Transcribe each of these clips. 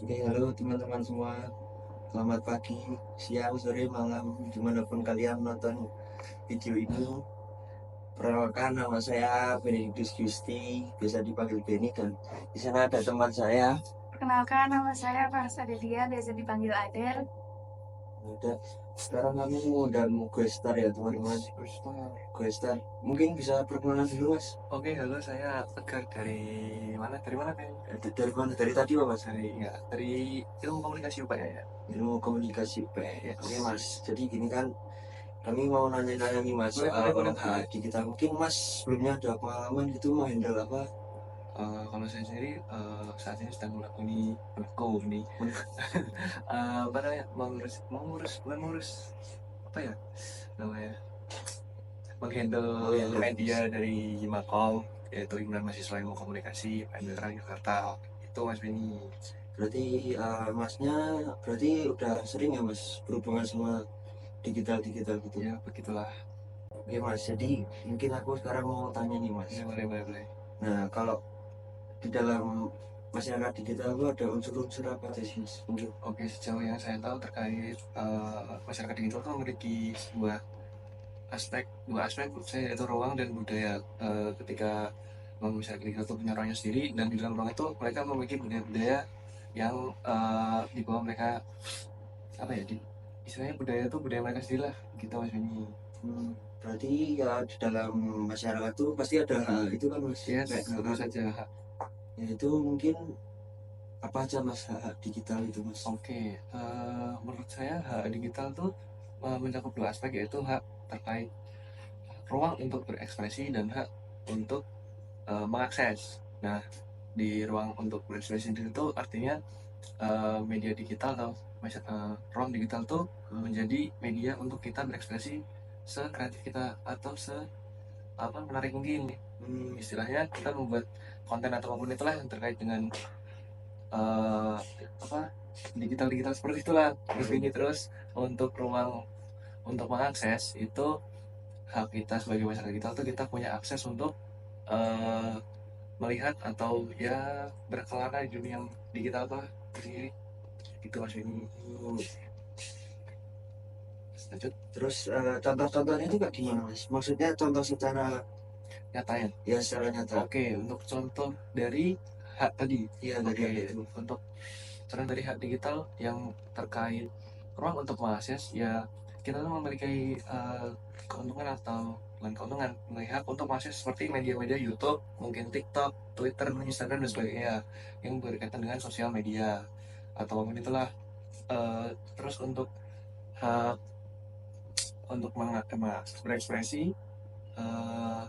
Oke, halo teman-teman semua. Selamat pagi, siang, sore, malam, dimanapun kalian nonton video ini. Perkenalkan, nama saya Benedictus Gusti, biasa dipanggil Beni, dan di sana ada teman saya. Perkenalkan, nama saya Fars Adelia, biasa dipanggil Ader. Udah, sekarang kami mau gue star ya teman-teman. Gue star. Mungkin bisa perkenalan dulu mas. Oke, halo, saya Tegar dari mana? Dari mana, Ben? Dari mana? Dari tadi pak mas? Dari ilmu komunikasi UPA ya. Ilmu komunikasi Pak. Ya. Oke mas, jadi gini kan, kami mau nanya-nanya nih mas soal Boleh. digital. Mungkin mas sebelumnya ada pengalaman gitu mau handle apa? Kalau saya sendiri saat ini sedang melakoni ini apa namanya, bukan mengurus apa ya namanya, menghandle media dari Himakom, yaitu Himpunan Mahasiswa Ilmu Komunikasi PNS Jakarta. Itu Mas Beni. Berarti masnya berarti udah sering ya mas berhubungan sama digital gitu. Ya begitulah. Oke mas, jadi mungkin aku sekarang mau tanya nih mas. Ya, boleh. Nah kalau di dalam masyarakat digital itu ada unsur-unsur apa aja sih mas? Mungkin. Oke, sejauh yang saya tahu terkait masyarakat digital itu memiliki dua aspek saya, yaitu ruang dan budaya. Ketika masyarakat digital itu punya ruangnya sendiri, dan di dalam ruang itu mereka memiliki budaya-budaya yang di bawah mereka, apa ya, istilahnya budaya itu budaya mereka sendiri lah gitu Mas Beni. Berarti ya di dalam masyarakat tuh pasti ada hal itu kan mas? Yes, Kayak tentu saja. ya itu mungkin apa aja mas hak digital itu mas? Oke, menurut saya hak digital tuh mencakup dua aspek, yaitu hak terkait ruang untuk berekspresi dan hak untuk mengakses. Nah, di ruang untuk berekspresi itu artinya media digital atau ruang digital tuh menjadi media untuk kita berekspresi sekreatif kita atau menarik mungkin. Istilahnya kita membuat konten atau apapun itulah yang terkait dengan uh, apa digital seperti itulah. Terus untuk ruang untuk mengakses itu, hak kita sebagai masyarakat digital tuh kita punya akses untuk uh, melihat atau ya berkelana di dunia yang digital tuh sendiri gitu Mas ini. Lanjut. Terus contoh-contohnya itu kayak gimana mas? Maksudnya contoh secara Nyatanya. ya secara nyata. Oke, untuk contoh dari hak tadi. Iya Oke, dari itu. untuk contoh dari hak digital yang terkait ruang untuk mengakses, ya kita tuh memiliki keuntungan atau bukan keuntungan, memiliki hak untuk mengakses seperti media-media YouTube, mungkin TikTok, Twitter, Instagram dan sebagainya yang berkaitan dengan sosial media atau apapun itulah. Terus untuk hak untuk berekspresi, eh,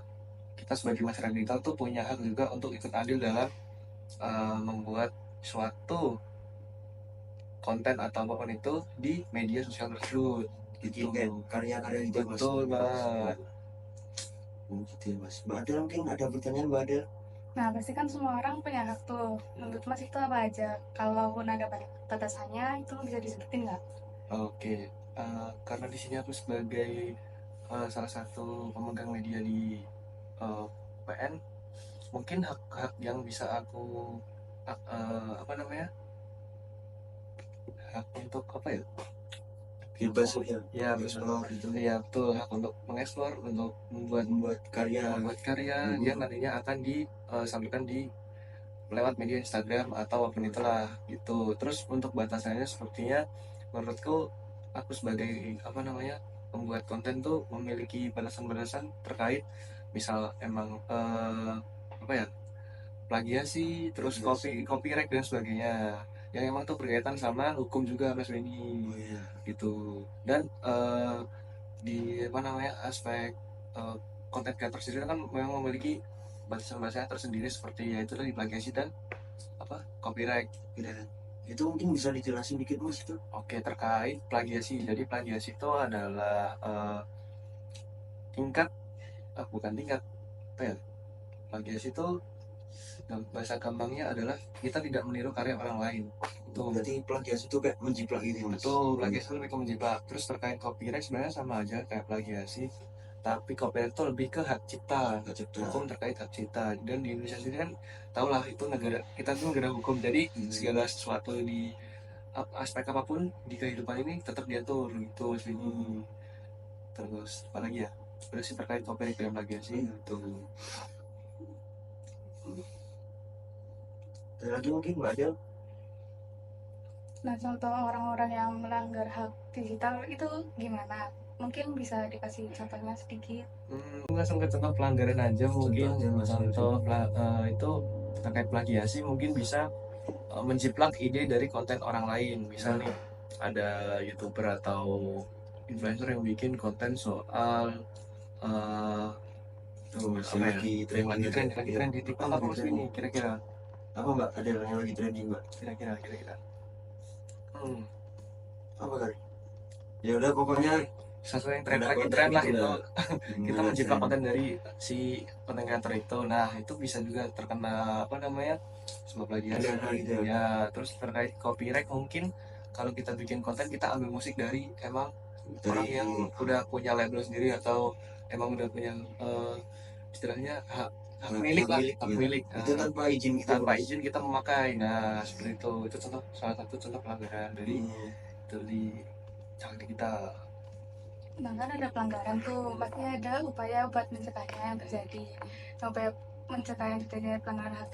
kita sebagai masyarakat digital tuh punya hak juga untuk ikut andil dalam membuat suatu konten atau apapun itu di media sosial tersebut gitu. Bikin karya-karya itu mas. Betul banget. Gitu ya mas. Mbak Adel mungkin ada pertanyaan Mbak Adel? Nah, pasti kan semua orang punya hak tuh. Menurut Mas itu apa aja? Kalaupun ada batasannya, itu bisa disebutin nggak? Oke, karena di sini aku sebagai salah satu pemegang media di PN, mungkin hak-hak yang bisa aku apa namanya, hak untuk apa ya, Bebas ya explore gitu. ya betul, hak untuk mengeksplor, untuk Membuat karya. yang nantinya akan disampaikan di lewat media Instagram atau apapun itulah gitu. Terus untuk batasannya sepertinya menurutku, aku sebagai apa namanya, pembuat konten tuh memiliki batasan-batasan terkait misal emang apa ya, plagiasi, terus copyright dan sebagainya, yang emang tuh berkaitan sama hukum juga Mas Benny. Oh iya. Gitu. Dan di apa namanya, aspek konten creator sendiri kan memang memiliki batasan-batasan tersendiri, seperti yaitu tadi plagiasi dan apa, copyright. Itu mungkin bisa dijelasin dikit mas itu? Oke, terkait plagiasi, jadi plagiasi itu adalah tingkat bukan tingkat apa ya, plagiasi itu dalam bahasa gampangnya adalah kita tidak meniru karya orang lain. Itu berarti plagiasi itu kayak menjiplak gitu mas? Betul, plagiasi itu lebih ke menjiplak. Terus terkait copyright sebenarnya sama aja kayak plagiasi, tapi copyright itu lebih ke hak cipta, Hak cipta. hukum terkait hak cipta. Dan di Indonesia sendiri kan tau lah itu negara, kita tuh negara hukum, jadi segala sesuatu di aspek apapun di kehidupan ini tetap diatur gitu Mas Vini. Terus apa lagi ya, udah sih terkait copyright dan plagiasi gitu. Ada lagi mungkin Mbak Adel? Nah, contoh orang-orang yang melanggar hak digital itu gimana? Mungkin bisa dikasih contohnya sedikit. Langsung ke contoh pelanggaran aja mungkin. Contohnya, Mas. Contoh itu terkait plagiasi mungkin bisa menjiplak ide dari konten orang lain. Misalnya ada YouTuber atau influencer yang bikin konten soal lagi tren di TikTok apa Mas Vini kira-kira? Apa Mbak? Ada yang lagi trending Mbak? Kira-kira. Apa kali? Ya udah pokoknya Sesuai yang ada konten tren lah gitu itu. lah. Kita menjiplak konten dari si konten kreator itu. Nah, itu bisa juga terkena apa namanya? Sebuah plagiasi Gitu ya. ya. Terus terkait copyright mungkin kalau kita bikin konten kita ambil musik dari emang orang yang udah punya label sendiri atau emang udah punya istilahnya hak milik lah, hak milik. Itu tanpa izin kita. Tanpa izin kita memakai. Nah, seperti itu contoh, salah satu contoh pelanggaran dari jangan digital. Nah, kan ada pelanggaran tuh, pasti ada upaya buat mencegahnya yang terjadi. Upaya mencegah yang terjadi pelanggaran hak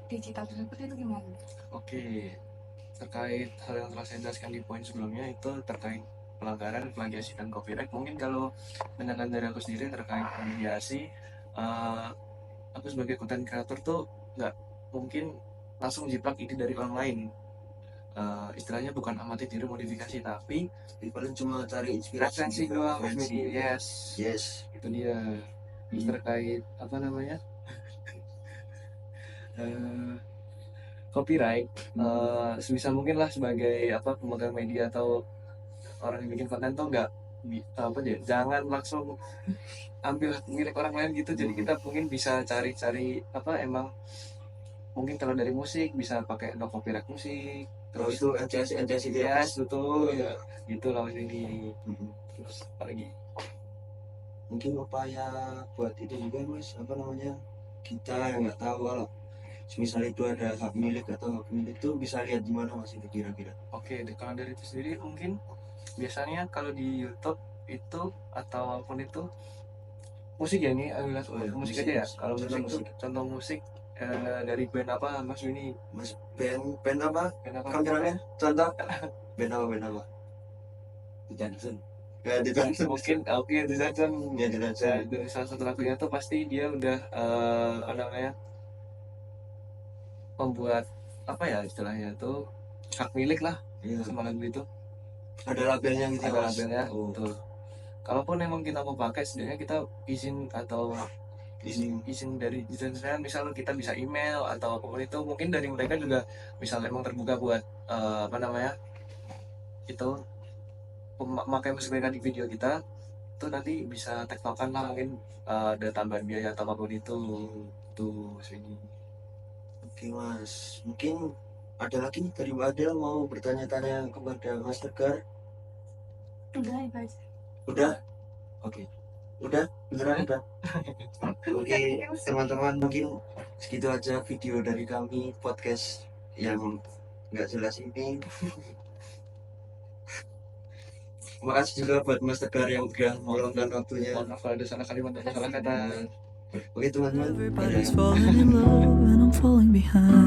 digital tersebut itu gimana? Oke, terkait hal yang telah saya jelaskan di poin sebelumnya itu terkait pelanggaran plagiasi dan copyright. Mungkin kalau menanyakan dari aku sendiri terkait plagiasi, aku sebagai content creator tuh nggak mungkin langsung jiplak ide dari orang lain. Istilahnya bukan amati diri modifikasi, tapi paling cuma cari referensi doang. Yes. Itu dia. Terus terkait apa namanya copyright, sebisa mungkin lah sebagai pemegang media atau orang yang bikin konten tuh nggak jangan langsung ambil milik orang lain gitu. Jadi kita mungkin bisa cari-cari emang mungkin kalau dari musik bisa pakai no copyright musik. Terus itu NCS ya betul ya gitu lah ini. Terus apa lagi? Mungkin upaya buat itu juga Mas, apa namanya, kita yang nggak tahu kalau misalnya itu ada hak milik atau hak milik itu bisa lihat di mana Mas itu kira-kira. Oke, kalau dari itu sendiri mungkin biasanya kalau di YouTube itu atau apapun itu musik ya, ini musik aja ya. Kalau musik, contoh musik dari band apa Mas Wini? Mas band apa? Kameramen contoh band apa? The Johnson. The Johnson. Mungkin The Johnson. Ya The Johnson. Dari salah satu lagunya tuh pasti dia udah membuat istilahnya tuh hak milik lah sama lagu itu. Ada labelnya gitu. Ada labelnya. Betul. Kalaupun emang kita mau pakai, sebenarnya kita izin atau izin dari desainer, misalnya kita bisa email atau apapun itu, mungkin dari mereka juga misalnya emang terbuka buat itu memakai musik mereka di video kita, itu nanti bisa tektokan lah, mungkin ada tambahan biaya atau apapun itu tuh sini. Oke Mas, mungkin ada lagi dari Mbak Adel mau bertanya-tanya kepada Mas Tegar? Udah itu aja. Udah? Oke. Udah? Beneran udah? Oke teman-teman, mungkin segitu aja video dari kami, podcast yang nggak jelas ini. Makasih juga buat Mas Tegar yang udah meluangkan waktunya. Mohon maaf kalau ada salah kalimat atau salah kata. Oke teman-teman. Everybody's falling in love and I'm falling behind.